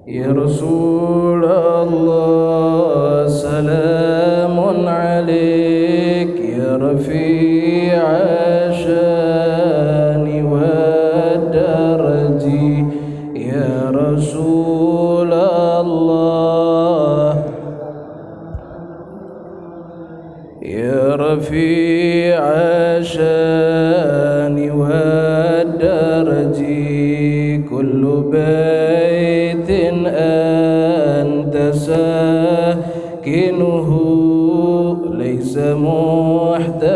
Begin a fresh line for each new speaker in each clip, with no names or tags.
يا رسول الله سلام عليك يا رفيع الشان والدرج يا رسول الله يا رفيع الشان والدرج كل بيت أنت ساكنه ليس محتاجا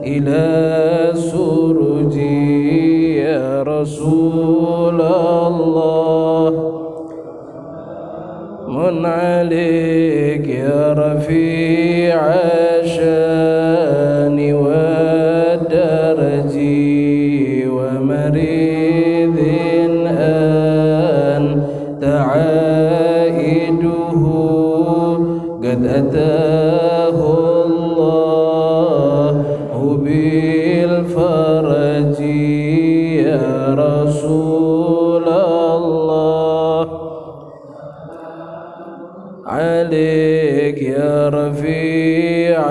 إلى سرج يا رسول الله من عليك يا رفيع الشان والدرج ومريض أنت عائده قد أتاه الله بالفرج يا رسول الله عليك يا رفيع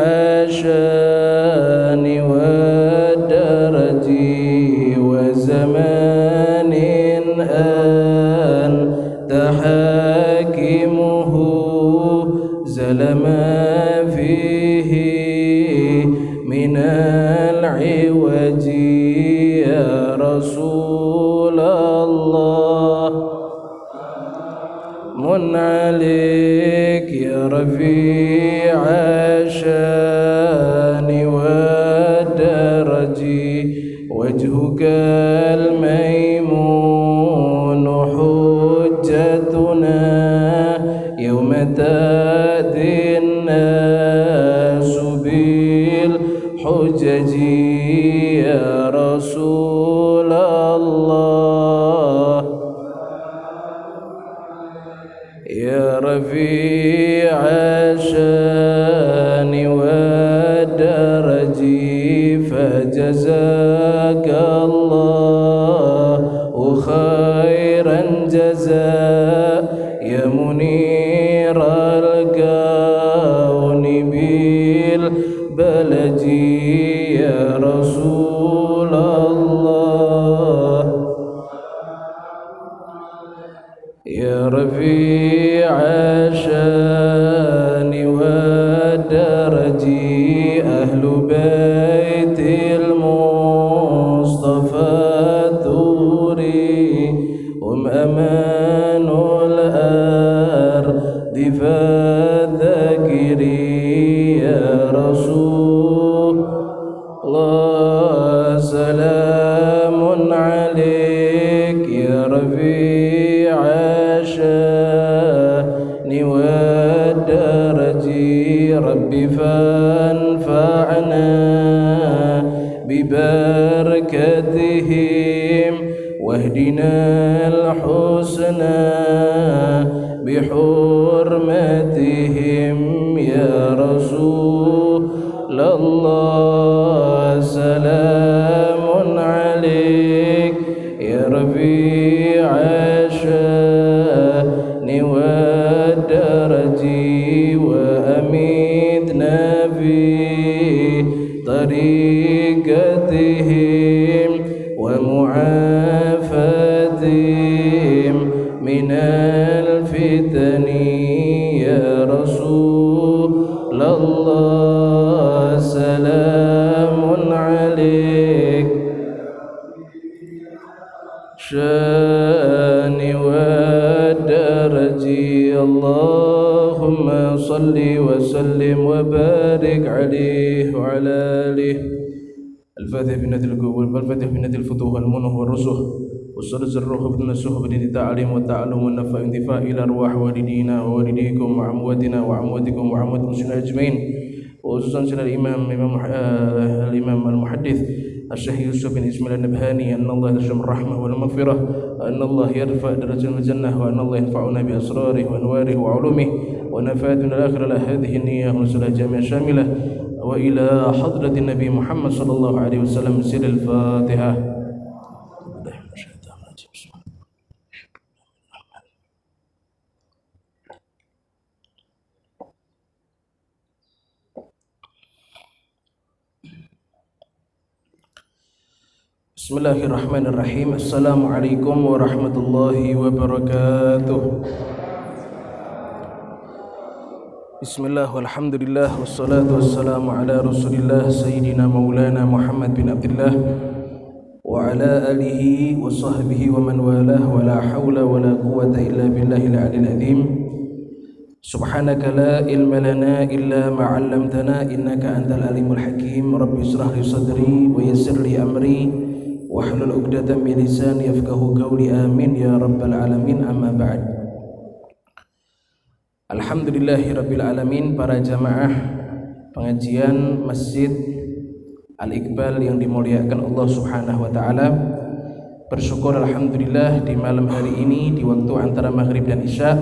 الشان والدرج وزمان أنت حاكمه زلم فيه من العوج يا رسول الله من عليك يا رفيع الشان والدرج وجهك الميمون حجتنا يوم تأتي الناس بالحجج يا رسول الله يا رفيع الشان والدرج فجزاك الله خيرا جزاء يا منير الكون بالبلج يا رسول الله يا رفيع الشان والدرج أهل بيت المصطفى الثوري هم أمان الأرض فالذاكري يا رسول الله سلام عليك يا رفيع الشان والدرج رب فانفعنا ببركتهم واهدنا الحسنى بحرمتهم يا رسول الله سلام عليك يا رفيع الشان والدرج وأميتنا في طريقتهم ومعافتهم من الفتن يا رسول الله سلام عليك شان والدرج اللهم صل وسلم وبارك عليه وعلى آله الفاتح بنت القبول والفاتح بنت الفتوح والمنه والرسل والسرز الروح بدون السهب بدين التعليم والتعلم والنفع انتفاع إلى أرواح والدينا ووالديكم وعمواتنا وعمواتكم وعموات المسلمين أجمعين وخصوصا سيدنا الإمام الإمام المحدث الشيخ يوسف بن إسماعيل النبهاني أن الله يرحم الرحمة والمغفرة وأن الله يرفع درجة الجنة وأن الله ينفعنا بأسراره وأنواره وعلومه ونفعنا الآخرة على هذه النية ونسألها جامعة شاملة وإلى حضرة النبي محمد صلى الله عليه وسلم سر الفاتحة. Bismillahirrahmanirrahim. Assalamualaikum warahmatullahi wabarakatuh. Bismillah walhamdulillah wassalatu wassalamu ala rasulillah Sayyidina maulana Muhammad bin Abdullah wa ala alihi wa sahbihi wa man walah wa la hawla wa la quwwata illa billahil aliyil azim. Subhanaka la ilma lana illa ma 'allamtana innaka antal alimul hakim. Rabbi ishrah li sadri wa yassir li amri wahlul 'uqdatam min lisani yafqahu qawli. Amin ya rabbal alamin. Amma ba'd. Alhamdulillahirabbil alamin. Para jamaah pengajian Masjid Al-Iqbal yang dimuliakan Allah Subhanahu wa taala, bersyukur alhamdulillah di malam hari ini di waktu antara maghrib dan isya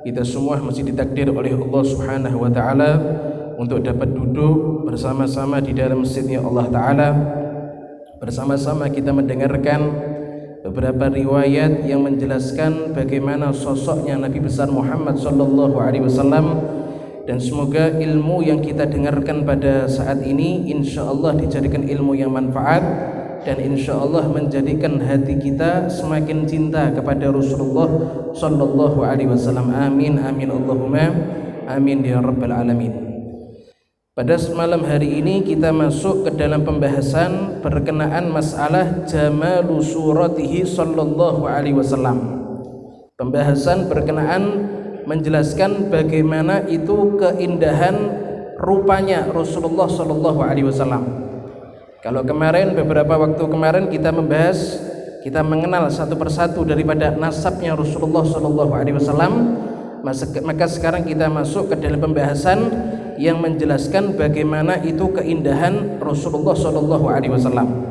kita semua masih ditakdir oleh Allah Subhanahu wa taala untuk dapat duduk bersama-sama di dalam masjidnya Allah taala. Bersama-sama kita mendengarkan beberapa riwayat yang menjelaskan bagaimana sosoknya Nabi besar Muhammad sallallahu alaihi wasallam, dan semoga ilmu yang kita dengarkan pada saat ini insyaallah dijadikan ilmu yang manfaat dan insyaallah menjadikan hati kita semakin cinta kepada Rasulullah sallallahu alaihi wasallam. Amin amin Allahumma amin ya rabbal alamin. Pada malam hari ini kita masuk ke dalam pembahasan berkenaan masalah jamalu suratihi sallallahu alaihi wasallam. Pembahasan berkenaan menjelaskan bagaimana itu keindahan rupanya Rasulullah sallallahu alaihi wasallam. Kalau kemarin beberapa waktu kemarin kita membahas, kita mengenal satu persatu daripada nasabnya Rasulullah sallallahu alaihi wasallam, maka sekarang kita masuk ke dalam pembahasan yang menjelaskan bagaimana itu keindahan Rasulullah sallallahu alaihi wasallam.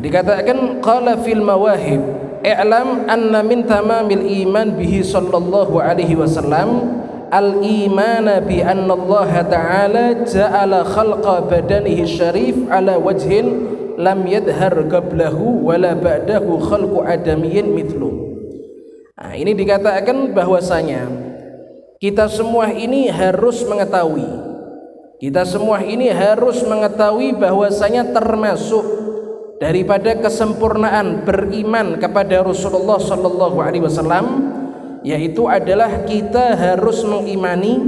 Dikatakan qala fil mawahib i'lam anna min tamamil iman bihi sallallahu alaihi wasallam al iman bi anna Allah ta'ala ja'ala khalqa badanihi syarif ala wajhin lam yadhar qablahu wala ba'dahu khalqu adamiyyin mithlu. Ini dikatakan bahwasanya kita semua ini harus mengetahui, bahwasanya termasuk daripada kesempurnaan beriman kepada Rasulullah sallallahu alaihi wasallam, yaitu adalah kita harus mengimani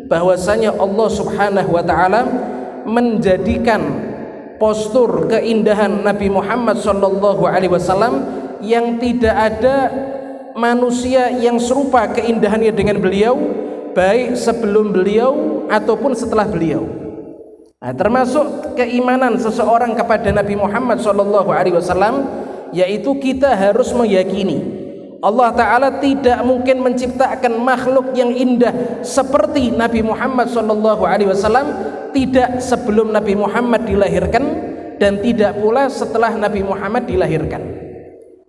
bahwasanya Allah Subhanahu wa taala menjadikan postur keindahan Nabi Muhammad sallallahu alaihi wasallam yang tidak ada manusia yang serupa keindahannya dengan beliau, baik sebelum beliau ataupun setelah beliau. Termasuk keimanan seseorang kepada Nabi Muhammad SAW, yaitu kita harus meyakini Allah Ta'ala tidak mungkin menciptakan makhluk yang indah seperti Nabi Muhammad SAW, tidak sebelum Nabi Muhammad dilahirkan dan tidak pula setelah Nabi Muhammad dilahirkan.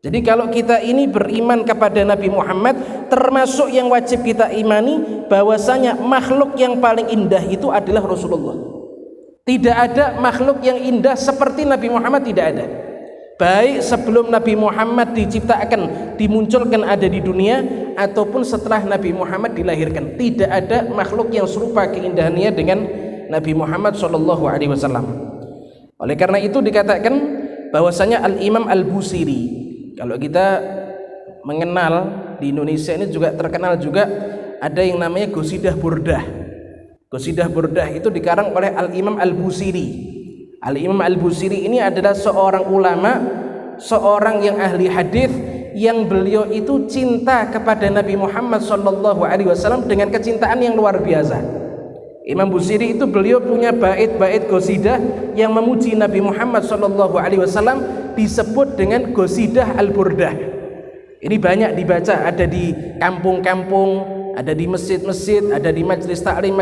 Jadi kalau kita ini beriman kepada Nabi Muhammad, termasuk yang wajib kita imani bahwasanya makhluk yang paling indah itu adalah Rasulullah. Tidak ada makhluk yang indah seperti Nabi Muhammad, tidak ada. Baik sebelum Nabi Muhammad diciptakan, dimunculkan ada di dunia, ataupun setelah Nabi Muhammad dilahirkan, tidak ada makhluk yang serupa keindahannya dengan Nabi Muhammad SAW. Oleh karena itu dikatakan bahwasanya Al-Imam Al-Busiri, kalau kita mengenal di Indonesia ini juga terkenal juga ada yang namanya Qasidah Burdah. Qasidah Burdah itu dikarang oleh Al-Imam Al-Busiri. Al-Imam Al-Busiri ini adalah seorang ulama, seorang yang ahli hadis, yang beliau itu cinta kepada Nabi Muhammad SAW dengan kecintaan yang luar biasa. Imam Busiri itu beliau punya bait-bait qasidah yang memuji Nabi Muhammad SAW, disebut dengan Qasidah Al-Burdah. Ini banyak dibaca, ada di kampung-kampung, ada di masjid-masjid, ada di majelis ta'lim.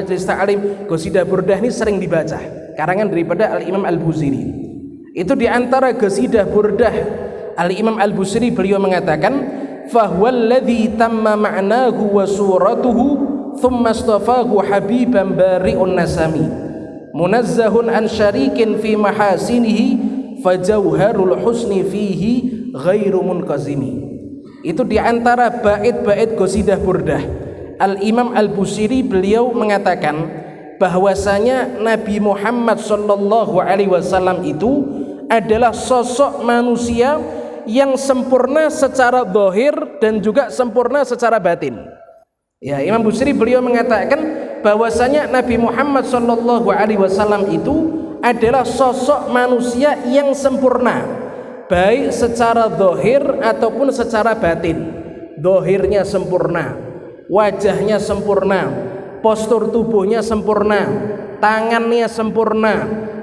Qasidah Burdah ini sering dibaca, karangan daripada Al-Imam Al-Busiri. Itu di antara Qasidah Burdah Al-Imam Al-Busiri, beliau mengatakan fahuwallazi tamma ma'nahu wa suratuhu thumma astafahu habiban bari'un nasami munazzahun an syarikin fi mahasinihi fajauharul husni fihi ghairu munqazimi. Itu diantara bait-bait Qasidah Burdah Al-Imam Al-Busiri, beliau mengatakan bahwasanya Nabi Muhammad sallallahu alaihi wasallam itu adalah sosok manusia yang sempurna secara zahir dan juga sempurna secara batin. Ya, Imam Busiri beliau mengatakan bahwasanya Nabi Muhammad SAW itu adalah sosok manusia yang sempurna, baik secara zahir ataupun secara batin. Zahirnya sempurna, wajahnya sempurna, postur tubuhnya sempurna, tangannya sempurna,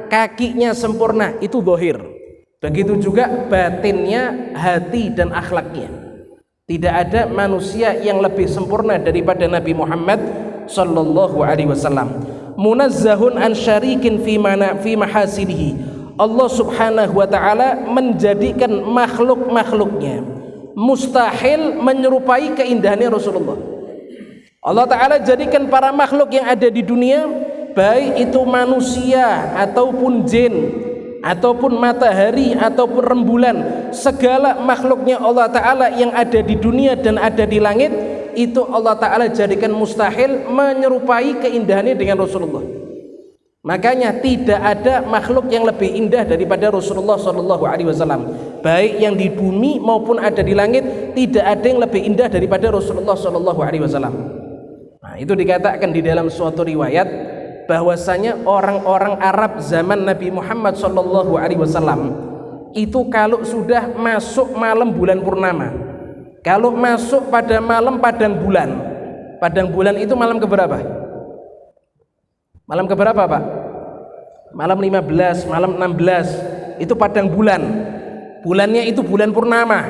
kakinya sempurna, itu zahir. Begitu juga batinnya, hati dan akhlaknya. Tidak ada manusia yang lebih sempurna daripada Nabi Muhammad sallallahu alaihi wasallam. Munazzahun an syarikin fi mahasinihi. Allah Subhanahu wa taala menjadikan makhluk-makhluknya mustahil menyerupai keindahannya Rasulullah. Allah taala jadikan para makhluk yang ada di dunia, baik itu manusia ataupun jin ataupun matahari ataupun rembulan, segala makhluknya Allah taala yang ada di dunia dan ada di langit, itu Allah taala jadikan mustahil menyerupai keindahannya dengan Rasulullah. Makanya tidak ada makhluk yang lebih indah daripada Rasulullah sallallahu alaihi wasallam. Baik yang di bumi maupun ada di langit, tidak ada yang lebih indah daripada Rasulullah sallallahu alaihi wasallam. Nah, itu dikatakan di dalam suatu riwayat bahwasanya orang-orang Arab zaman Nabi Muhammad sallallahu alaihi wasallam itu kalau sudah masuk malam bulan purnama, kalau masuk pada malam padang bulan itu malam keberapa? Malam keberapa Pak? Malam 15, malam 16, itu padang bulan. Bulannya itu bulan purnama.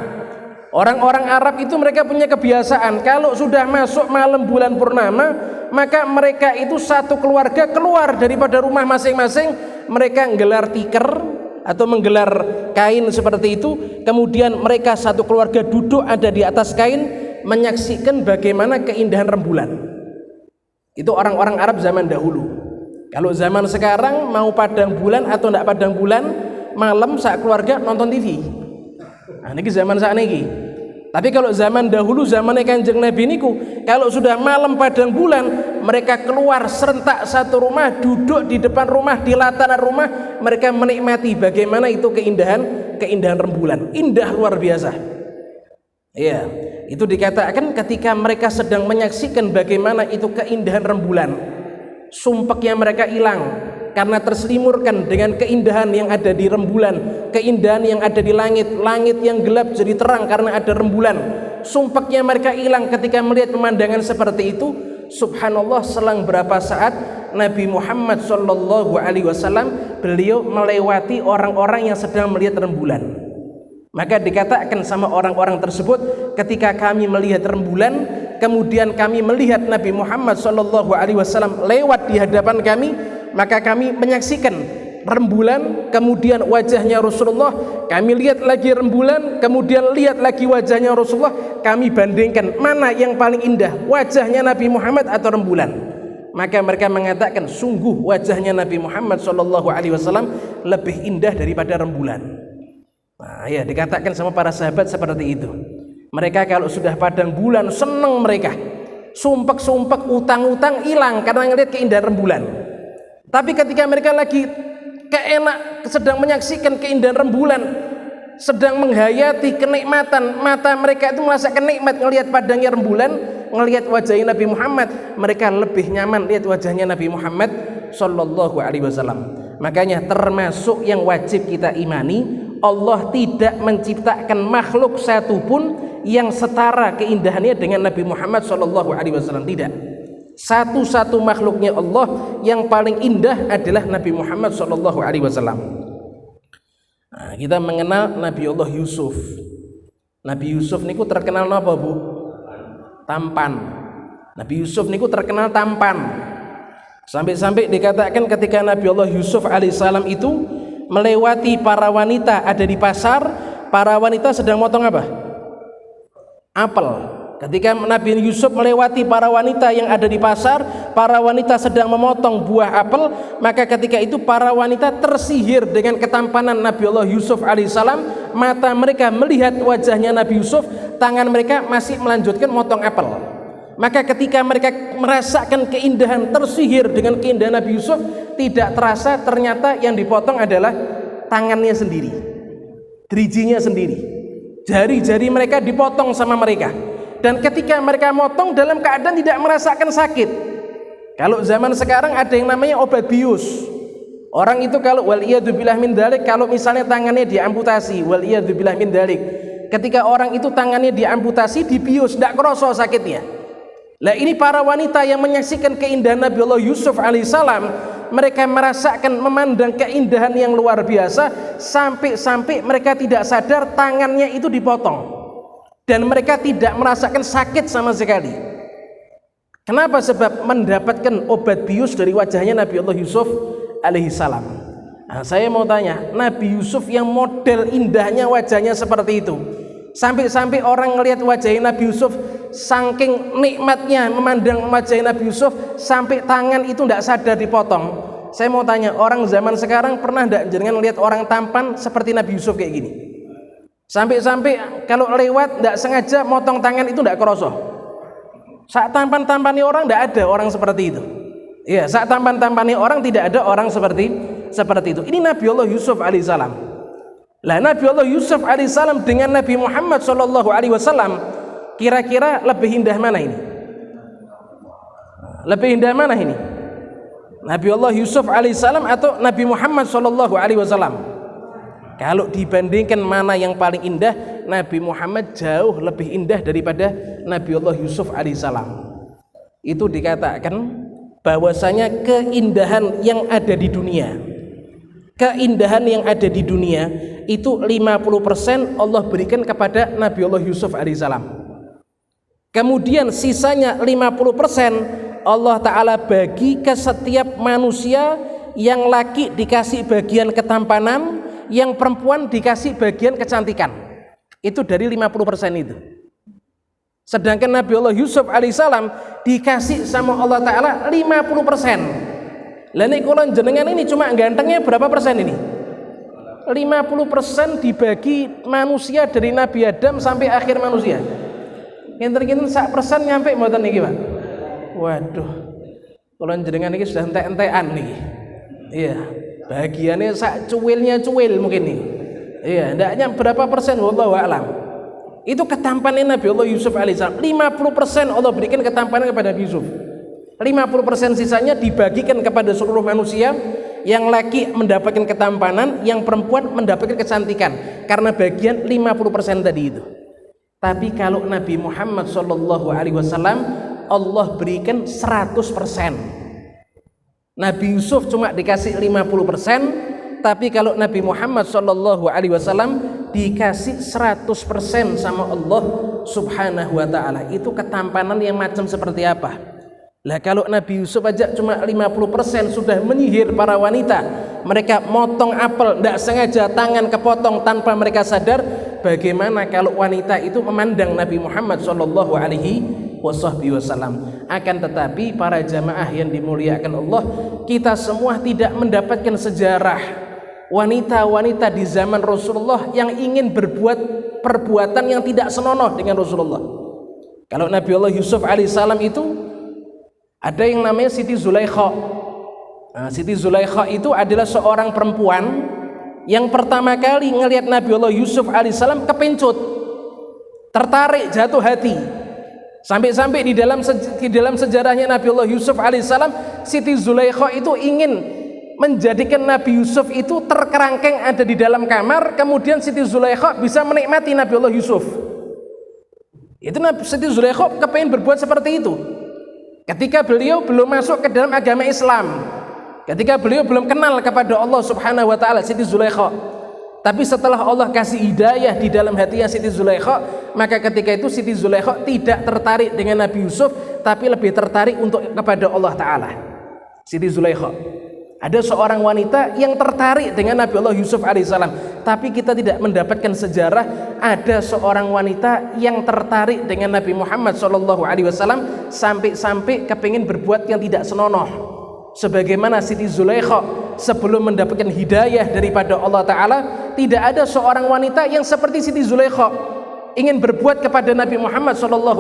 Orang-orang Arab itu mereka punya kebiasaan, kalau sudah masuk malam bulan purnama, maka mereka itu satu keluarga keluar daripada rumah masing-masing, mereka menggelar tikar atau menggelar kain seperti itu, kemudian mereka satu keluarga duduk ada di atas kain menyaksikan bagaimana keindahan rembulan. Itu orang-orang Arab zaman dahulu. Kalau zaman sekarang mau padang bulan atau tidak padang bulan, malam saat keluarga nonton TV. Nah, ini zaman saat ini. Tapi kalau zaman dahulu, zamannya Kanjeng Nabi niku, kalau sudah malam padang bulan, mereka keluar serentak satu rumah, duduk di depan rumah, di lataran rumah, mereka menikmati bagaimana itu keindahan rembulan. Indah luar biasa. Iya, itu dikatakan ketika mereka sedang menyaksikan bagaimana itu keindahan rembulan, sumpeknya mereka hilang karena terselimurkan dengan keindahan yang ada di rembulan, keindahan yang ada di langit, langit yang gelap jadi terang karena ada rembulan. Sumpeknya mereka hilang ketika melihat pemandangan seperti itu. Subhanallah, selang berapa saat Nabi Muhammad sallallahu alaihi wasallam beliau melewati orang-orang yang sedang melihat rembulan. Maka dikatakan sama orang-orang tersebut, ketika kami melihat rembulan, kemudian kami melihat Nabi Muhammad sallallahu alaihi wasallam lewat di hadapan kami, maka kami menyaksikan rembulan, kemudian wajahnya Rasulullah, kami lihat lagi rembulan, kemudian lihat lagi wajahnya Rasulullah, kami bandingkan mana yang paling indah, wajahnya Nabi Muhammad atau rembulan. Maka mereka mengatakan sungguh wajahnya Nabi Muhammad sallallahu alaihi wasallam lebih indah daripada rembulan. Nah, ya dikatakan sama para sahabat seperti itu. Mereka kalau sudah padang bulan senang mereka, sumpek-sumpek, utang-utang hilang karena ngelihat keindahan rembulan. Tapi ketika mereka lagi sedang menyaksikan keindahan rembulan, sedang menghayati kenikmatan, mata mereka itu merasakan nikmat ngelihat padangnya rembulan, ngelihat wajahnya Nabi Muhammad, mereka lebih nyaman lihat wajahnya Nabi Muhammad sallallahu alaihi wasallam. Makanya termasuk yang wajib kita imani, Allah tidak menciptakan makhluk satupun yang setara keindahannya dengan Nabi Muhammad sallallahu alaihi wasallam. Tidak. Satu-satu makhluknya Allah yang paling indah adalah Nabi Muhammad sallallahu alaihi wasallam. Nah, kita mengenal Nabi Allah Yusuf. Nabi Yusuf niku terkenal apa, Bu? Tampan. Nabi Yusuf niku terkenal tampan. Sampai-sampai dikatakan ketika Nabi Allah Yusuf alaihissalam itu melewati para wanita ada di pasar, para wanita sedang motong apa? Apel. Ketika Nabi Yusuf melewati para wanita yang ada di pasar, para wanita sedang memotong buah apel, maka ketika itu para wanita tersihir dengan ketampanan Nabi Allah Yusuf alaihissalam. Mata mereka melihat wajahnya Nabi Yusuf, tangan mereka masih melanjutkan motong apel. Maka ketika mereka merasakan keindahan, tersihir dengan keindahan Nabi Yusuf, tidak terasa ternyata yang dipotong adalah
tangannya sendiri, dirijinya sendiri, jari-jari mereka dipotong sama mereka. Dan ketika mereka motong dalam keadaan tidak merasakan sakit. Kalau zaman sekarang ada yang namanya obat bius. Orang itu kalau waliyadzubillah min dzalik, kalau misalnya tangannya diamputasi, waliyadzubillah min dzalik, ketika orang itu tangannya diamputasi, dibius, tidak kerasa sakitnya. Lah ini para wanita yang menyaksikan keindahan Nabi Allah Yusuf alaihissalam, mereka merasakan memandang keindahan yang luar biasa, sampai-sampai mereka tidak sadar tangannya itu dipotong dan mereka tidak merasakan sakit sama sekali. Kenapa? Sebab mendapatkan obat bius dari wajahnya Nabi Allah Yusuf alaihissalam. Nah, saya mau tanya, Nabi Yusuf yang model indahnya wajahnya seperti itu, sampai-sampai orang ngelihat wajahnya Nabi Yusuf, saking nikmatnya memandang wajahnya Nabi Yusuf, sampai tangan itu tidak sadar dipotong. Saya mau tanya, orang zaman sekarang pernah tidak jenengan lihat orang tampan seperti Nabi Yusuf kayak gini? Sampai-sampai kalau lewat tidak sengaja motong tangan itu tidak kerasa. Saat tampan-tampannya orang tidak ada orang seperti itu. Ya, saat tampan-tampannya orang tidak ada orang seperti itu. Ini Nabi Allah Yusuf alaihissalam. Lah Nabi Allah Yusuf alaihissalam dengan Nabi Muhammad sallallahu alaihi wasallam, kira-kira lebih indah mana ini? Lebih indah mana ini? Nabi Allah Yusuf alaihissalam atau Nabi Muhammad sallallahu alaihi wasallam? Kalau dibandingkan mana yang paling indah, Nabi Muhammad jauh lebih indah daripada Nabi Allah Yusuf alaihissalam. Itu dikatakan bahwasanya keindahan yang ada di dunia, keindahan yang ada di dunia itu 50% Allah berikan kepada Nabi Allah Yusuf alaihissalam. Kemudian sisanya 50% Allah Ta'ala bagi ke setiap manusia. Yang laki dikasih bagian ketampanan, yang perempuan dikasih bagian kecantikan. Itu dari 50% itu. Sedangkan Nabi Allah Yusuf alaihissalam dikasih sama Allah Ta'ala 50%. Lah nek kula jenengan ini cuma gantengnya berapa persen ini? 50% dibagi manusia dari Nabi Adam sampai akhir manusia. Ngenten-ngenten sak persen nyampe mboten niki, Pak? Waduh. Kula jenengan iki sudah entek-entekan niki. Iya, bagiannya sak cuwilnya cuwil mungkin nih. Iya, ndaknya berapa persen wallahu a'lam. Itu ketampanan Nabi Allah Yusuf alaihissalam. 50% Allah berikan ketampanan kepada Nabi Yusuf. 50% sisanya dibagikan kepada seluruh manusia. Yang laki mendapatkan ketampanan, yang perempuan mendapatkan kecantikan. Karena bagian 50% tadi itu. Tapi kalau Nabi Muhammad sallallahu alaihi wasallam, Allah berikan 100%. Nabi Yusuf cuma dikasih 50%, tapi kalau Nabi Muhammad sallallahu alaihi wasallam dikasih 100% sama Allah Subhanahu wa taala. Itu ketampanan yang macam seperti apa? Lah kalau Nabi Yusuf aja cuma 50% sudah menyihir para wanita. Mereka motong apel tidak sengaja, tangan kepotong tanpa mereka sadar. Bagaimana kalau wanita itu memandang Nabi Muhammad sallallahu alaihi wasallam? Akan tetapi para jamaah yang dimuliakan Allah, kita semua tidak mendapatkan sejarah wanita-wanita di zaman Rasulullah yang ingin berbuat perbuatan yang tidak senonoh dengan Rasulullah. Kalau Nabi Allah Yusuf alaihissalam itu ada yang namanya Siti Zulaikha. Nah, Siti Zulaikha itu adalah seorang perempuan yang pertama kali ngelihat Nabi Allah Yusuf alaihissalam kepencut, tertarik, jatuh hati. Sampai-sampai di dalam sejarahnya Nabi Allah Yusuf alaihissalam, Siti Zulaikha itu ingin menjadikan Nabi Yusuf itu terkerangkeng ada di dalam kamar, kemudian Siti Zulaikha bisa menikmati Nabi Allah Yusuf. Itu Siti Zulaikha kepengen berbuat seperti itu. Ketika beliau belum masuk ke dalam agama Islam, ketika beliau belum kenal kepada Allah Subhanahu wa taala, Siti Zulaikha. Tapi setelah Allah kasih hidayah di dalam hatinya Siti Zulaikha, maka ketika itu Siti Zulaikha tidak tertarik dengan Nabi Yusuf, tapi lebih tertarik untuk kepada Allah Ta'ala. Siti Zulaikha. Ada seorang wanita yang tertarik dengan Nabi Allah Yusuf alaihissalam, tapi kita tidak mendapatkan sejarah ada seorang wanita yang tertarik dengan Nabi Muhammad sallallahu alaihi wasallam sampai-sampai kepingin berbuat yang tidak senonoh. Sebagaimana Siti Zulaikha sebelum mendapatkan hidayah daripada Allah Ta'ala, tidak ada seorang wanita yang seperti Siti Zulaikha ingin berbuat kepada Nabi Muhammad SAW,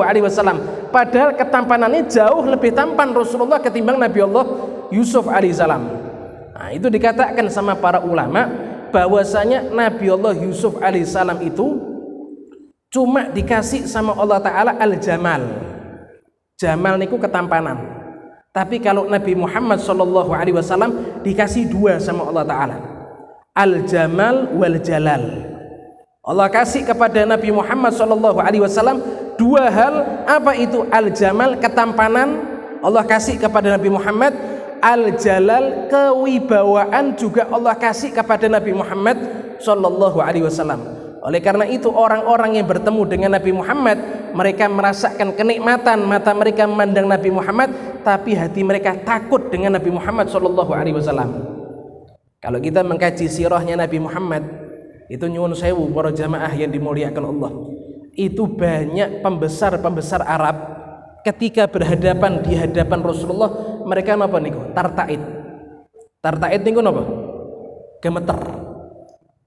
padahal ketampanannya jauh lebih tampan Rasulullah ketimbang Nabi Allah Yusuf alaihissalam. Nah, itu dikatakan sama para ulama bahwasanya Nabi Allah Yusuf alaihissalam itu cuma dikasih sama Allah Ta'ala al-jamal. Jamal niku ketampanan. Tapi kalau Nabi Muhammad SAW dikasih dua sama Allah Ta'ala, al-jamal wal jalal. Allah kasih kepada Nabi Muhammad SAW dua hal. Apa itu? Al-jamal, ketampanan. Allah kasih kepada Nabi Muhammad. Al-jalal, kewibawaan juga Allah kasih kepada Nabi Muhammad SAW. Oleh karena itu orang-orang yang bertemu dengan Nabi Muhammad, mereka merasakan kenikmatan, mata mereka memandang Nabi Muhammad, tapi hati mereka takut dengan Nabi Muhammad SAW. Kalau kita mengkaji sirahnya Nabi Muhammad, itu nyuwun sewu para jamaah yang dimuliakan Allah, itu banyak pembesar-pembesar Arab ketika berhadapan di hadapan Rasulullah, mereka napa niku? Tartaid. Tartaid niku napa? Gemeter.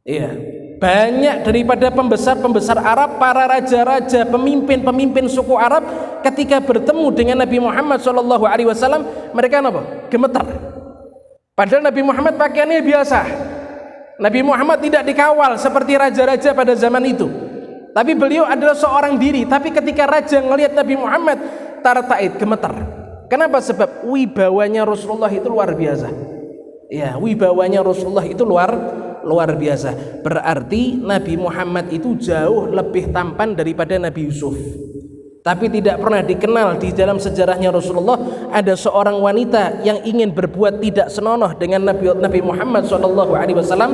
Iya. Banyak daripada pembesar-pembesar Arab, para raja-raja, pemimpin-pemimpin suku Arab ketika bertemu dengan Nabi Muhammad SAW, mereka napa? Gemeter. Padahal Nabi Muhammad pakaiannya biasa. Nabi Muhammad tidak dikawal seperti raja-raja pada zaman itu. Tapi beliau adalah seorang diri. Tapi ketika raja melihat Nabi Muhammad, tartaid, gemeter. Kenapa? Sebab wibawanya Rasulullah itu luar biasa. Ya, wibawanya Rasulullah itu luar biasa. Berarti Nabi Muhammad itu jauh lebih tampan daripada Nabi Yusuf. Tapi tidak pernah dikenal di dalam sejarahnya Rasulullah ada seorang wanita yang ingin berbuat tidak senonoh dengan Nabi Muhammad SAW,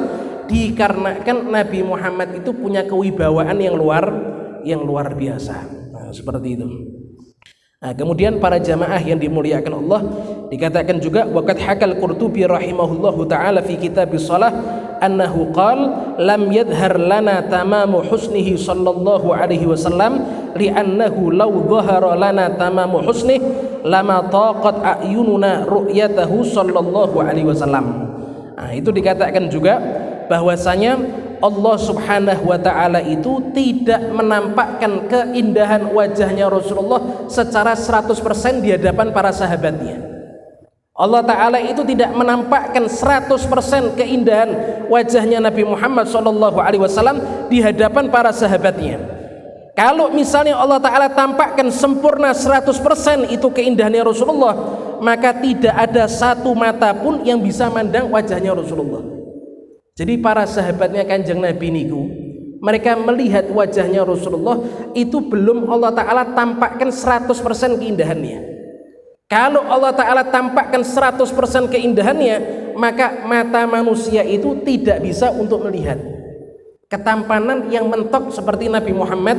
dikarenakan Nabi Muhammad itu punya kewibawaan yang luar biasa. Nah, seperti itu. Nah, kemudian para jamaah yang dimuliakan Allah, dikatakan juga waqad hakal Qurtubi rahimahullahu taala fi kitabis shalah annahu qala lam yadhhar lana tamamu husnihi sallallahu alaihi wasallam li'annahu law dhahara lana tamamu husnih lama taqat a'yununa ru'yatahu sallallahu alaihi wasallam. Nah, itu dikatakan juga bahwasanya Allah Subhanahu wa ta'ala itu tidak menampakkan keindahan wajahnya Rasulullah secara 100% di hadapan para sahabatnya. Allah Ta'ala itu tidak menampakkan 100% keindahan wajahnya Nabi Muhammad SAW di hadapan para sahabatnya. Kalau misalnya Allah Ta'ala tampakkan sempurna 100% itu keindahannya Rasulullah, maka tidak ada satu mata pun yang bisa mandang wajahnya Rasulullah. Jadi para sahabatnya Kanjeng Nabi niku, mereka melihat wajahnya Rasulullah itu belum Allah Ta'ala tampakkan 100% keindahannya. Kalau Allah Ta'ala tampakkan 100% keindahannya, maka mata manusia itu tidak bisa untuk melihat ketampanan yang mentok seperti Nabi Muhammad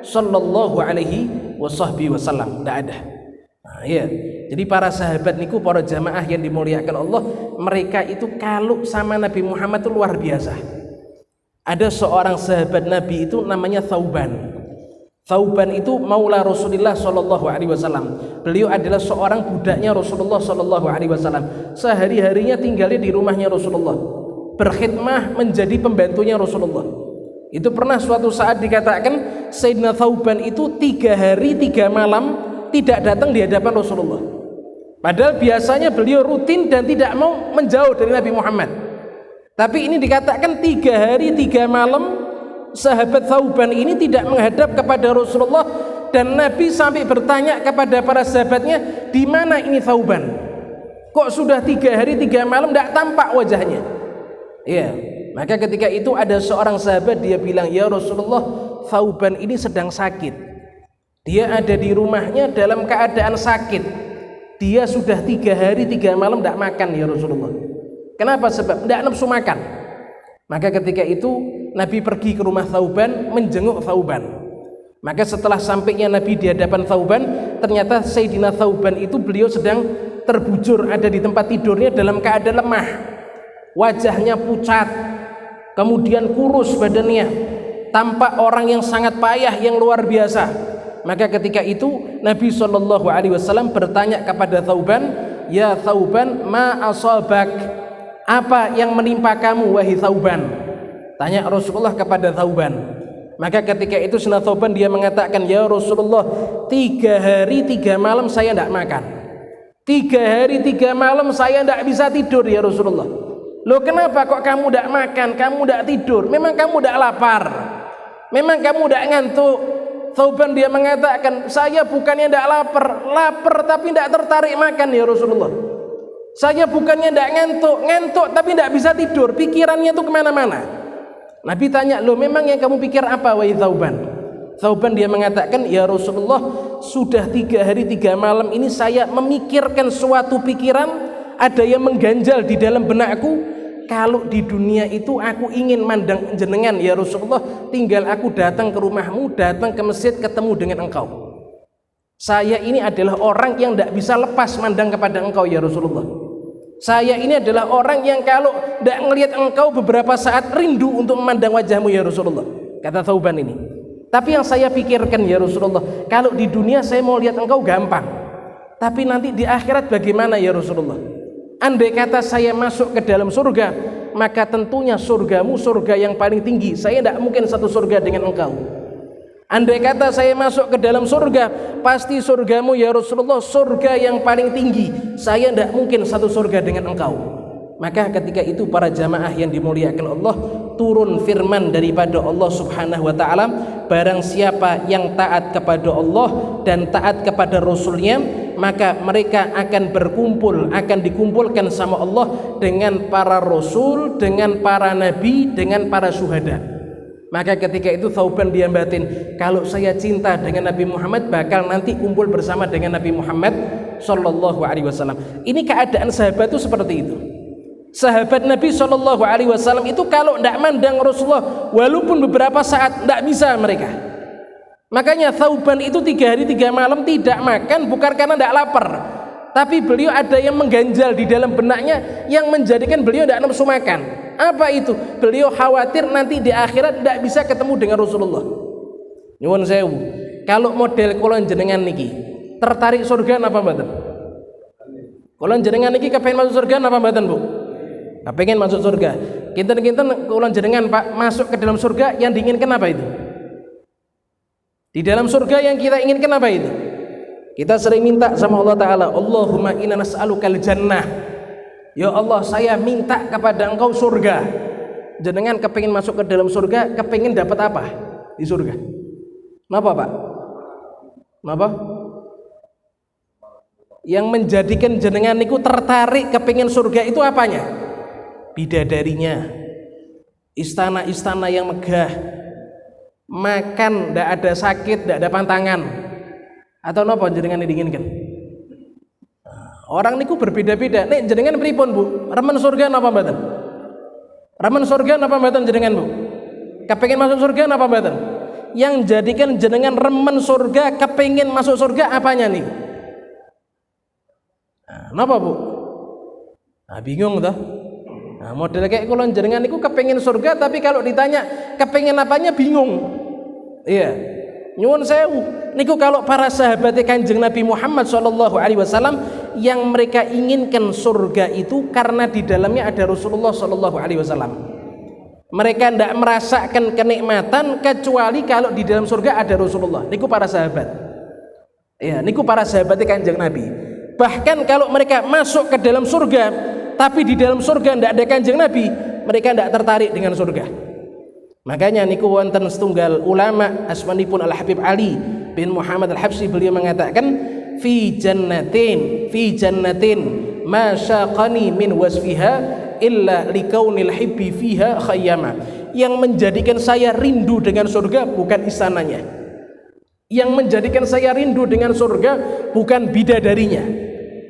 Sallallahu Alaihi Wasallam. Tidak ada. Nah, ya. Jadi para sahabat niku, para jamaah yang dimuliakan Allah, mereka itu kalau sama Nabi Muhammad itu luar biasa. Ada seorang sahabat Nabi itu namanya Thauban. Thauban itu maula Rasulullah Sallallahu Alaihi Wasallam. Beliau adalah seorang budaknya Rasulullah Sallallahu Alaihi Wasallam. Sehari-harinya tinggalnya di rumahnya Rasulullah, berkhidmah menjadi pembantunya Rasulullah. Itu pernah suatu saat dikatakan Sayyidina Thauban itu 3 hari 3 malam tidak datang di hadapan Rasulullah. Padahal biasanya beliau rutin dan tidak mau menjauh dari Nabi Muhammad. Tapi ini dikatakan 3 hari 3 malam sahabat Thauban ini tidak menghadap kepada Rasulullah, dan Nabi sampai bertanya kepada para sahabatnya, di mana ini Thauban? Kok sudah 3 hari 3 malam tidak tampak wajahnya? Ya, maka ketika itu ada seorang sahabat, dia bilang, ya Rasulullah, Thauban ini sedang sakit. Dia ada di rumahnya dalam keadaan sakit. Dia sudah 3 hari 3 malam tidak makan ya Rasulullah. Kenapa? Sebab tidak nafsu makan. Maka ketika itu Nabi pergi ke rumah Thauban, menjenguk Thauban. Maka setelah sampainya Nabi di hadapan Thauban, ternyata Sayyidina Thauban itu beliau sedang terbujur ada di tempat tidurnya dalam keadaan lemah. Wajahnya pucat, kemudian kurus badannya, tampak orang yang sangat payah yang luar biasa. Maka ketika itu Nabi SAW bertanya kepada Thauban, ya Thauban, ma asabak, apa yang menimpa kamu wahai Thauban? Tanya Rasulullah kepada Thauban. Maka ketika itu Sayyidina Thauban dia mengatakan, ya Rasulullah, 3 hari 3 malam saya tidak makan, 3 hari 3 malam saya tidak bisa tidur ya Rasulullah. Loh kenapa kok kamu tidak makan, kamu tidak tidur? Memang kamu tidak lapar? Memang kamu tidak ngantuk? Thauban dia mengatakan, saya bukannya tidak lapar tapi tidak tertarik makan ya Rasulullah. Saya bukannya tidak ngantuk tapi tidak bisa tidur, pikirannya itu kemana-mana. Nabi tanya, loh memang yang kamu pikir apa wahai Thauban? Thauban dia mengatakan, ya Rasulullah, sudah 3 hari 3 malam ini saya memikirkan suatu pikiran, ada yang mengganjal di dalam benakku. Kalau di dunia itu aku ingin mandang jenengan ya Rasulullah, tinggal aku datang ke rumahmu, datang ke masjid, ketemu dengan engkau. Saya ini adalah orang yang tidak bisa lepas mandang kepada engkau ya Rasulullah. Saya ini adalah orang yang kalau tidak melihat engkau beberapa saat rindu untuk memandang wajahmu ya Rasulullah, kata Thauban ini. Tapi yang saya pikirkan ya Rasulullah, kalau di dunia saya mau lihat engkau gampang, tapi nanti di akhirat bagaimana ya Rasulullah? Andai kata saya masuk ke dalam surga, maka tentunya surgamu surga yang paling tinggi, saya tidak mungkin satu surga dengan engkau. Andai kata saya masuk ke dalam surga, pasti surgamu ya Rasulullah surga yang paling tinggi, saya tidak mungkin satu surga dengan engkau. Maka ketika itu para jamaah yang dimuliakan Allah, turun firman daripada Allah subhanahu wa ta'ala, barang siapa yang taat kepada Allah dan taat kepada Rasulnya, maka mereka akan berkumpul, akan dikumpulkan sama Allah dengan para Rasul, dengan para Nabi, dengan para syuhada. Maka ketika itu Thauban dia batin, kalau saya cinta dengan Nabi Muhammad, bakal nanti kumpul bersama dengan Nabi Muhammad Sallallahu Alaihi Wasallam. Ini keadaan sahabat itu seperti itu. Sahabat Nabi Sallallahu Alaihi Wasallam itu kalau tidak mandang Rasulullah, walaupun beberapa saat tidak bisa mereka. Makanya Thauban itu 3 hari 3 malam tidak makan, bukan karena tidak lapar, tapi beliau ada yang mengganjal di dalam benaknya yang menjadikan beliau tidak nafsu makan. Apa itu? Beliau khawatir nanti di akhirat tidak bisa ketemu dengan Rasulullah. Nyuwun sewu, kalau model kulon jenengan niki tertarik surga apa mboten? Kulon jenengan niki kepengen masuk surga apa mboten, Bu? Kepengen masuk surga. Kinten-kinten kulon jenengan Pak masuk ke dalam surga, yang diinginkan apa itu? Di dalam surga yang kita inginkan apa itu? Kita sering minta sama Allah Ta'ala, Allahumma inna nas'alukal jannah. Ya Allah, saya minta kepada engkau surga. Jenengan kepingin masuk ke dalam surga, kepingin dapat apa di surga? Kenapa Pak? Kenapa? Yang menjadikan jenengan niku tertarik kepingin surga itu apanya? Bidadarinya, istana-istana yang megah, makan tidak ada sakit, tidak ada pantangan, atau napa jenengan diinginkan? Orang niku berbeda-beda. Nek jenengan pripun Bu? Remen surga napa mboten? Remen surga napa mboten jenengan Bu? Kepengin masuk surga napa mboten? Yang jadikan jenengan remen surga, kepengin masuk surga apanya nih? Napa Bu? Bingung toh? Model kayak kulon jenengan niku kepengin surga, tapi kalau ditanya kepengin apanya bingung. Iya. Nyuwun sewu, niku kalau para sahabat Kanjeng Nabi Muhammad sallallahu alaihi wasallam yang mereka inginkan surga itu karena di dalamnya ada Rasulullah sallallahu alaihi wasallam. Mereka tidak merasakan kenikmatan kecuali kalau di dalam surga ada Rasulullah. Niku para sahabat. Ya, niku para sahabat Kanjeng Nabi. Bahkan kalau mereka masuk ke dalam surga, tapi di dalam surga tidak ada Kanjeng Nabi, mereka tidak tertarik dengan surga. Makanya niku wonten setunggal ulama asmanipun Al Habib Ali bin Muhammad Al Habsyi, beliau mengatakan fi jannatin ma syaqani min wasfiha illa likaunil hibbi fiha khayyama. Yang menjadikan saya rindu dengan surga bukan istananya, yang menjadikan saya rindu dengan surga bukan bidadarinya,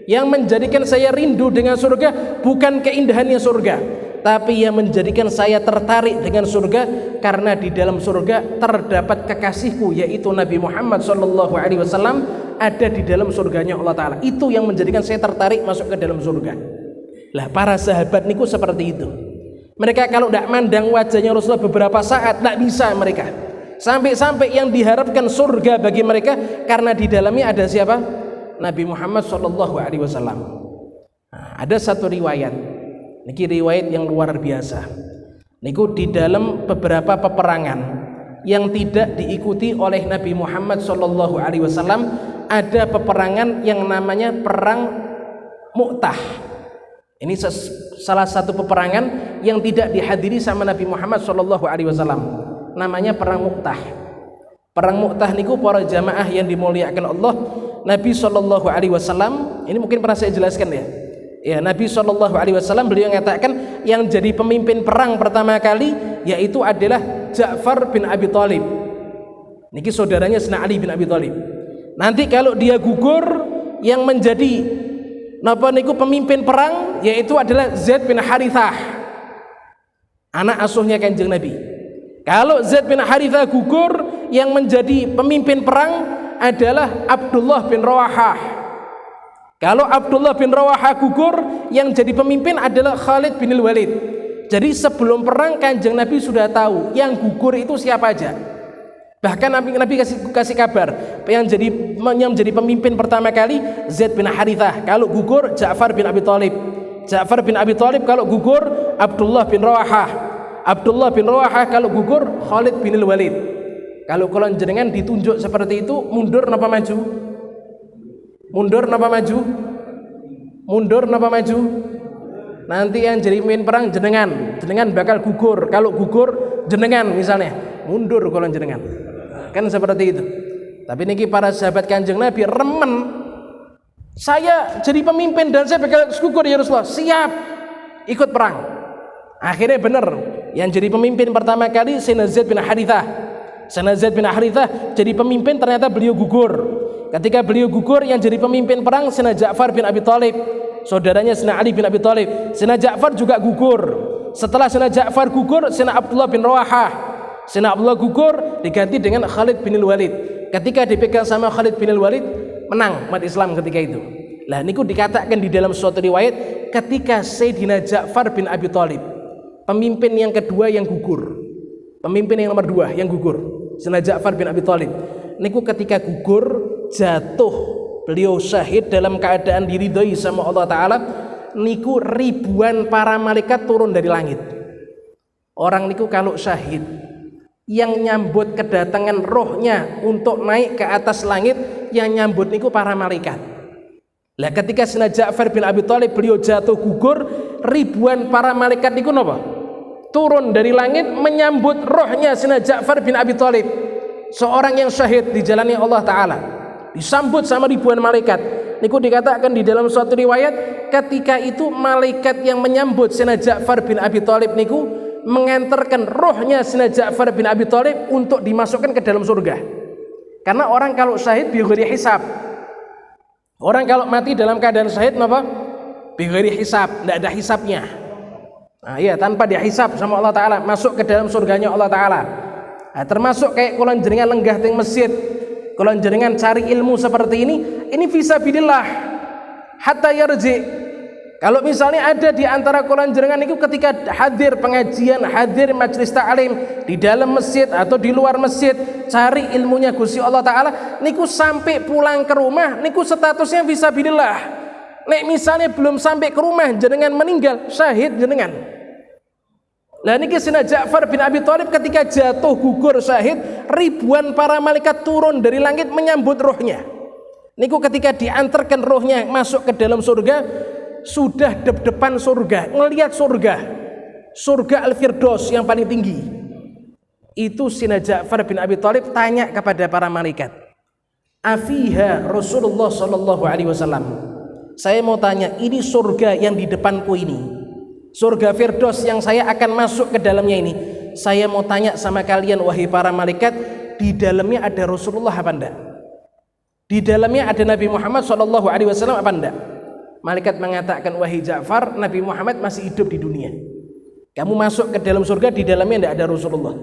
yang menjadikan saya rindu dengan surga bukan keindahannya surga, tapi yang menjadikan saya tertarik dengan surga karena di dalam surga terdapat kekasihku yaitu Nabi Muhammad sallallahu alaihi wasallam ada di dalam surganya Allah Ta'ala. Itu yang menjadikan saya tertarik masuk ke dalam surga. Lah para sahabat niku seperti itu. Mereka kalau tidak mandang wajahnya Rasulullah beberapa saat tidak bisa mereka. Sampai-sampai yang diharapkan surga bagi mereka karena di dalamnya ada siapa? Nabi Muhammad sallallahu alaihi wasallam. Ada satu riwayat. Niki riwayat yang luar biasa. Niku di dalam beberapa peperangan yang tidak diikuti oleh Nabi Muhammad sallallahu alaihi wasallam, ada peperangan yang namanya perang Mu'tah. Ini salah satu peperangan yang tidak dihadiri sama Nabi Muhammad SAW. Namanya perang Mu'tah. Perang Mu'tah niku para jamaah yang dimuliakan Allah, Nabi SAW, ini mungkin pernah saya jelaskan ya. Ya, Nabi SAW beliau mengatakan yang jadi pemimpin perang pertama kali yaitu adalah Ja'far bin Abi Thalib. Niki saudaranya Sayyidina Ali bin Abi Thalib. Nanti kalau dia gugur, yang menjadi napa niku pemimpin perang yaitu adalah Zaid bin Harithah, anak asuhnya Kanjeng Nabi. Kalau Zaid bin Harithah gugur, yang menjadi pemimpin perang adalah Abdullah bin Rawahah. Kalau Abdullah bin Rawahah gugur, yang jadi pemimpin adalah Khalid bin Walid. Jadi sebelum perang Kanjeng Nabi sudah tahu yang gugur itu siapa aja. Bahkan Nabi kasih kabar yang jadi pemimpin pertama kali Zaid bin Harithah. Kalau gugur Ja'far bin Abi Thalib. Ja'far bin Abi Thalib kalau gugur Abdullah bin Rawahah. Abdullah bin Rawahah kalau gugur Khalid bin Walid. Kalau kalian jenengan ditunjuk seperti itu, mundur napa maju? Mundur napa maju? Mundur napa maju? Nanti yang jadi pemimpin perang jenengan bakal gugur. Kalau gugur jenengan misalnya, mundur kalau jenengan. Kan seperti itu. Tapi niki para sahabat Kanjeng Nabi remen. Saya jadi pemimpin dan saya bakal gugur ya Rasulullah. Siap ikut perang. Akhirnya benar. Yang jadi pemimpin pertama kali Sayyidina Zaid bin Harithah. Sayyidina Zaid bin Harithah jadi pemimpin, ternyata beliau gugur. Ketika beliau gugur, yang jadi pemimpin perang Sayyidina Ja'far bin Abi Thalib, saudaranya Sayyidina Ali bin Abi Thalib. Sayyidina Ja'far juga gugur. Setelah Sayyidina Ja'far gugur, Sayyidina Abdullah bin Rawahah. Sayyidina Abdullah gugur diganti dengan Khalid bin Walid. Ketika dipegang sama Khalid bin Walid, menang umat Islam ketika itu. Lah niku dikatakan di dalam suatu riwayat ketika Sayyidina Ja'far bin Abi Thalib, pemimpin yang kedua yang gugur. Pemimpin yang nomor 2 yang gugur, Sayyidina Ja'far bin Abi Thalib. Niku ketika gugur jatuh, beliau syahid dalam keadaan diridhoi sama Allah Ta'ala. Niku ribuan para malaikat turun dari langit. Orang niku kalau syahid, yang nyambut kedatangan rohnya untuk naik ke atas langit, yang nyambut niku para malaikat. Lah ketika Sayyidina Ja'far bin Abi Thalib beliau jatuh gugur, ribuan para malaikat niku napa? Turun dari langit menyambut rohnya Sayyidina Ja'far bin Abi Thalib. Seorang yang syahid di jalannya Allah Ta'ala disambut sama ribuan malaikat. Niku dikatakan di dalam suatu riwayat ketika itu malaikat yang menyambut Sayyidina Ja'far bin Abi Thalib niku mengantarkan rohnya Sayyidina Ja'far bin Abi Thalib untuk dimasukkan ke dalam surga. Karena orang kalau syahid bighairi hisab, orang kalau mati dalam keadaan syahid napa? Bighairi hisab, tidak ada hisabnya. Nah, iya, tanpa dihisab sama Allah Ta'ala, masuk ke dalam surganya Allah Ta'ala. Nah, termasuk kayak kulon jenengan lenggah teng masjid, kulon jenengan cari ilmu seperti ini fisabilillah hatta yarji. Kalau misalnya ada di antara kulon jenengan itu ketika hadir pengajian, hadir majelis ta'lim di dalam masjid atau di luar masjid, cari ilmunya Gusti Allah Ta'ala, niku sampai pulang ke rumah niku statusnya fisabilillah. Nek misalnya belum sampai ke rumah jenengan meninggal, syahid jenengan. Lah niki Sayyidina Ja'far bin Abi Thalib ketika jatuh gugur syahid, ribuan para malaikat turun dari langit menyambut rohnya. Niku ketika diantarkan rohnya masuk ke dalam surga, sudah depan surga, ngelihat surga Al-Firdaus yang paling tinggi. Itu Sayyidina Ja'far bin Abi Thalib tanya kepada para malaikat, "Afiha Rasulullah sallallahu alaihi wasallam?" Saya mau tanya, ini surga yang di depanku ini, surga Firdaus yang saya akan masuk ke dalamnya ini, saya mau tanya sama kalian wahai para malaikat, di dalamnya ada Rasulullah apa enggak? Di dalamnya ada Nabi Muhammad SAW apa enggak? Malaikat mengatakan, wahai Ja'far, Nabi Muhammad masih hidup di dunia. Kamu masuk ke dalam surga, di dalamnya enggak ada Rasulullah.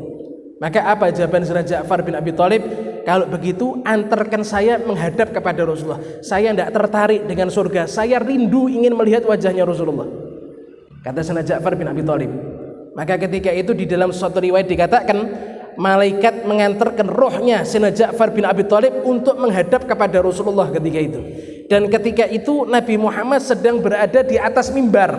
Maka apa jawaban Sayyidina Ja'far bin Abi Thalib? Kalau begitu antarkan saya menghadap kepada Rasulullah. Saya enggak tertarik dengan surga, saya rindu ingin melihat wajahnya Rasulullah, kata Sayyidina Ja'far bin Abi Thalib. Maka ketika itu di dalam suatu riwayat dikatakan malaikat mengantarkan rohnya Sayyidina Ja'far bin Abi Thalib untuk menghadap kepada Rasulullah ketika itu. Dan ketika itu Nabi Muhammad sedang berada di atas mimbar.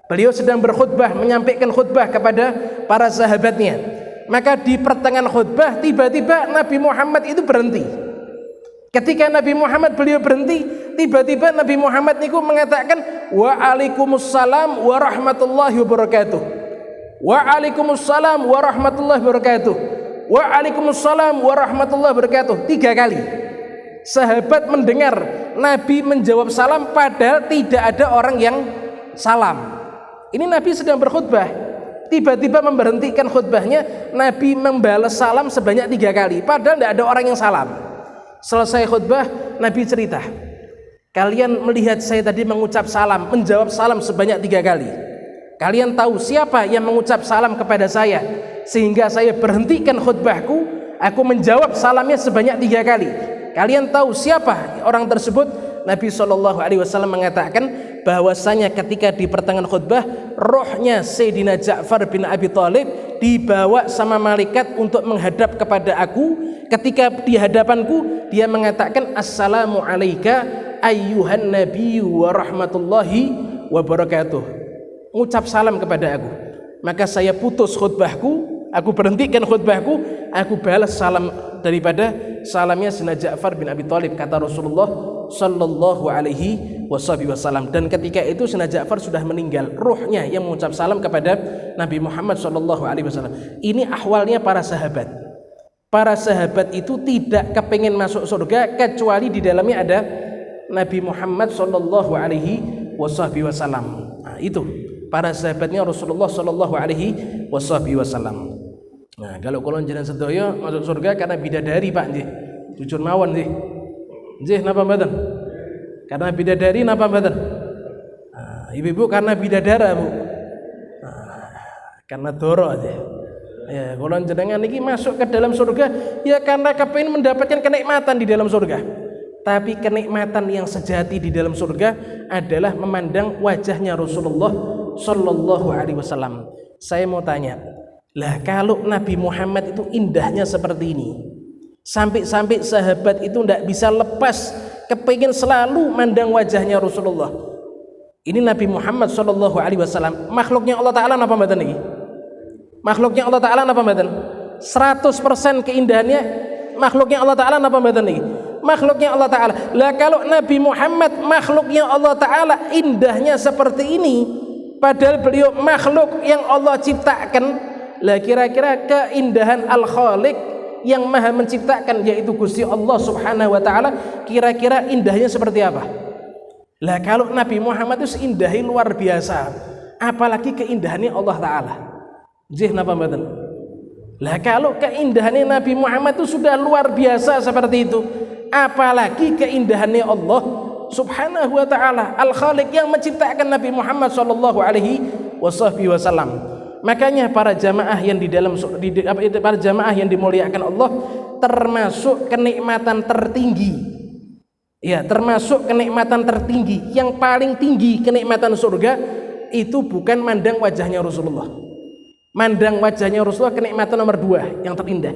Beliau sedang berkhutbah, menyampaikan khutbah kepada para sahabatnya. Maka di pertengahan khutbah tiba-tiba Nabi Muhammad itu berhenti. Ketika Nabi Muhammad beliau berhenti, tiba-tiba Nabi Muhammad niku mengatakan waalaikumsalam warahmatullahi wabarakatuh. Waalaikumsalam warahmatullahi wabarakatuh. Waalaikumsalam warahmatullahi wabarakatuh. 3 kali. Sahabat mendengar Nabi menjawab salam padahal tidak ada orang yang salam. Ini Nabi sedang berkhutbah. Tiba-tiba memberhentikan khutbahnya, Nabi membalas salam sebanyak 3 kali padahal tidak ada orang yang salam. Selesai khutbah, Nabi cerita, kalian melihat saya tadi mengucap salam, menjawab salam sebanyak 3 kali. Kalian tahu siapa yang mengucap salam kepada saya sehingga saya berhentikan khutbahku, aku menjawab salamnya sebanyak 3 kali. Kalian tahu siapa orang tersebut? Nabi SAW mengatakan bahwasanya ketika di pertengahan khutbah, rohnya Sayyidina Ja'far bin Abi Thalib dibawa sama malaikat untuk menghadap kepada aku. Ketika di hadapanku, dia mengatakan assalamu alayka ayyuhan nabiyyu wa rahmatullahi wa barakatuh. Ucap salam kepada aku. Maka saya putus khutbahku, aku berhentikan khutbahku, aku balas salam daripada salamnya Sayyidina Ja'far bin Abi Thalib, kata Rasulullah sallallahu alaihi wasallam. Dan ketika itu Sayyidina Ja'far sudah meninggal, ruhnya yang mengucap salam kepada Nabi Muhammad sallallahu alaihi wasallam. Ini ahwalnya para sahabat. Para sahabat itu tidak kepingin masuk surga kecuali di dalamnya ada Nabi Muhammad sallallahu alaihi wasallam. Nah, itu para sahabatnya Rasulullah sallallahu alaihi wasallam. Nah, kalau kula jenengan sedaya masuk surga karena bidadari, Pak, nggih. Jujur mawon nggih. Nggih napa mboten? Karena bidadari napa mboten? Nah, ibu-ibu karena bidadara, Bu. Nah, karena doro aja. Ya, kula jenengan niki masuk ke dalam surga ya karena kepengin mendapatkan kenikmatan di dalam surga. Tapi kenikmatan yang sejati di dalam surga adalah memandang wajahnya Rasulullah sallallahu alaihi wasallam. Saya mau tanya, lah kalau Nabi Muhammad itu indahnya seperti ini, sampai-sampai sahabat itu tidak bisa lepas kepingin selalu mandang wajahnya Rasulullah. Ini Nabi Muhammad sallallahu alaihi wasallam, makhluknya Allah Ta'ala napa mboten niki? Makhluknya Allah Ta'ala napa mboten? 100% keindahannya makhluknya Allah Ta'ala napa mboten niki? Makhluknya Allah Ta'ala. Lah kalau Nabi Muhammad makhluknya Allah Ta'ala indahnya seperti ini, padahal beliau makhluk yang Allah ciptakan, lah kira-kira keindahan Al-Khaliq yang maha menciptakan yaitu Gusti Allah Subhanahu wa Ta'ala, kira-kira indahnya seperti apa? Lah kalau Nabi Muhammad itu indahi luar biasa, apalagi keindahannya Allah Ta'ala. Nggih napa mboten? Lah kalau keindahannya Nabi Muhammad itu sudah luar biasa seperti itu, apalagi keindahannya Allah Subhanahu wa Ta'ala, Al-Khaliq yang menciptakan Nabi Muhammad sallallahu alaihi wasallam. Makanya para jamaah yang di dalam para jamaah yang dimuliakan Allah, termasuk kenikmatan tertinggi. Ya, termasuk kenikmatan tertinggi, yang paling tinggi kenikmatan surga itu bukan mandang wajahnya Rasulullah. Mandang wajahnya Rasulullah kenikmatan nomor 2 yang terindah.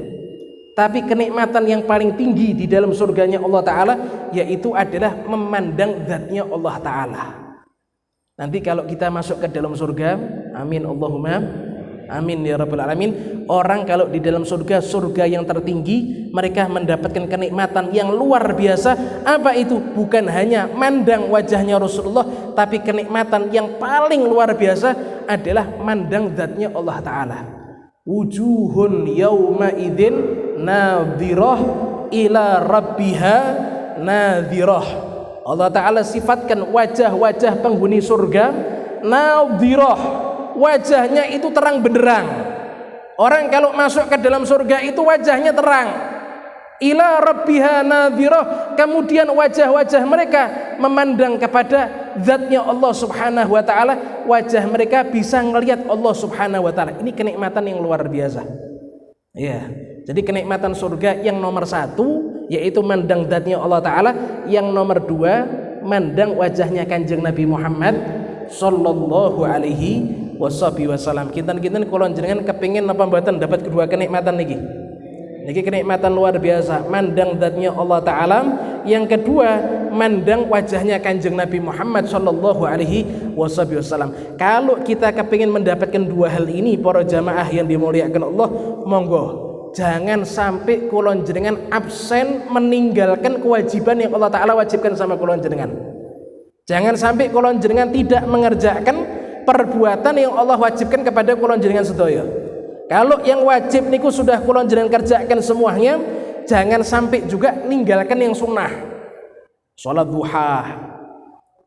Tapi kenikmatan yang paling tinggi di dalam surganya Allah Ta'ala yaitu adalah memandang zatnya Allah Ta'ala. Nanti kalau kita masuk ke dalam surga, amin Allahumma amin ya rabbal alamin, orang kalau di dalam surga yang tertinggi, mereka mendapatkan kenikmatan yang luar biasa. Apa itu? Bukan hanya mandang wajahnya Rasulullah, tapi kenikmatan yang paling luar biasa adalah mandang zatnya Allah Ta'ala. Wujuhun yawma idzin nadhirah ila rabbiha nadhirah. Allah Ta'ala sifatkan wajah-wajah penghuni surga nadhirah, wajahnya itu terang benderang. Orang kalau masuk ke dalam surga itu wajahnya terang. Ila rabbiha nadhirah, kemudian wajah-wajah mereka memandang kepada zatnya Allah Subhanahu wa Ta'ala, wajah mereka bisa melihat Allah Subhanahu wa Ta'ala. Ini kenikmatan yang luar biasa. Ya, jadi kenikmatan surga yang nomor 1 yaitu mandang zatnya Allah Ta'ala, yang nomor 2 mandang wajahnya Kanjeng Nabi Muhammad sallallahu alaihi wasallam. Kinten-kinten kula jenengan kepingin napa mboten dapat kedua kenikmatan niki? Niki kenikmatan luar biasa, mandang zatnya Allah Ta'ala. Yang kedua, mandang wajahnya Kanjeng Nabi Muhammad sallallahu alaihi wasallam. Kalau kita kepingin mendapatkan dua hal ini, para jamaah yang dimuliakan Allah, monggo jangan sampai kula jenengan absen meninggalkan kewajiban yang Allah Ta'ala wajibkan sama kula jenengan. Jangan sampai kula jenengan tidak mengerjakan perbuatan yang Allah wajibkan kepada kula jenengan sedaya. Kalau yang wajib niku sudah kula jenengan kerjakan semuanya, jangan sampai juga ninggalkan yang sunnah. Salat duha,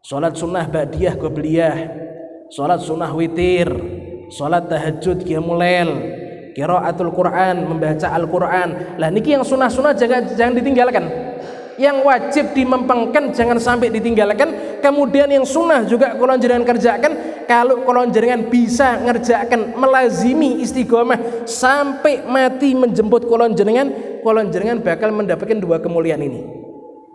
salat sunnah ba'diyah qabliyah, salat sunnah witir, salat tahajud qiyamul lail, qiraatul Quran, membaca Al-Quran. Lah niki yang sunnah-sunnah jangan ditinggalkan. Yang wajib dimempengkan jangan sampai ditinggalkan. Kemudian yang sunnah juga kula jenengan kerjakan. Kalau kula jenengan bisa ngerjakan, melazimi istiqomah sampai mati menjemput kula jenengan bakal mendapatkan dua kemuliaan ini.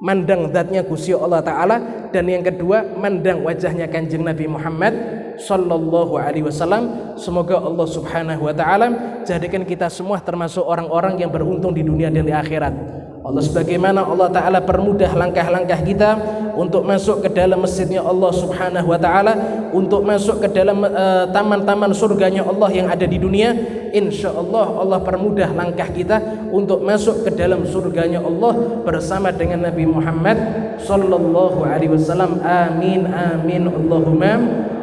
Mandang zatnya Gusti Allah Ta'ala, dan yang kedua mandang wajahnya Kanjeng Nabi Muhammad sallallahu alaihi wasallam. Semoga Allah Subhanahu wa taala jadikan kita semua termasuk orang-orang yang beruntung di dunia dan di akhirat. Allah sebagaimana Allah Ta'ala permudah langkah-langkah kita untuk masuk ke dalam masjidnya Allah Subhanahu wa ta'ala, untuk masuk ke dalam taman-taman surganya Allah yang ada di dunia. Insya Allah Allah permudah langkah kita untuk masuk ke dalam surganya Allah bersama dengan Nabi Muhammad sallallahu alaihi wasallam. Amin amin Allahumma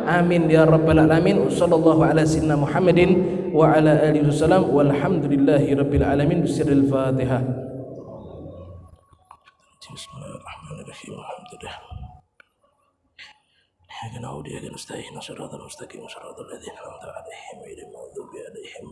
amin ya rabbal alamin. Sallallahu ala sayyidina Muhammadin wa ala alihi wasallam walhamdulillahi rabbil alamin. Bisirril Fatihah. Bismillahirrahmanirrahim. Alhamdulillah. Ya kana udiya kana nasta'in, shiratal mustaqim, shiratal ladzina an'amta 'alaihim, ghairil maghdubi 'alaihim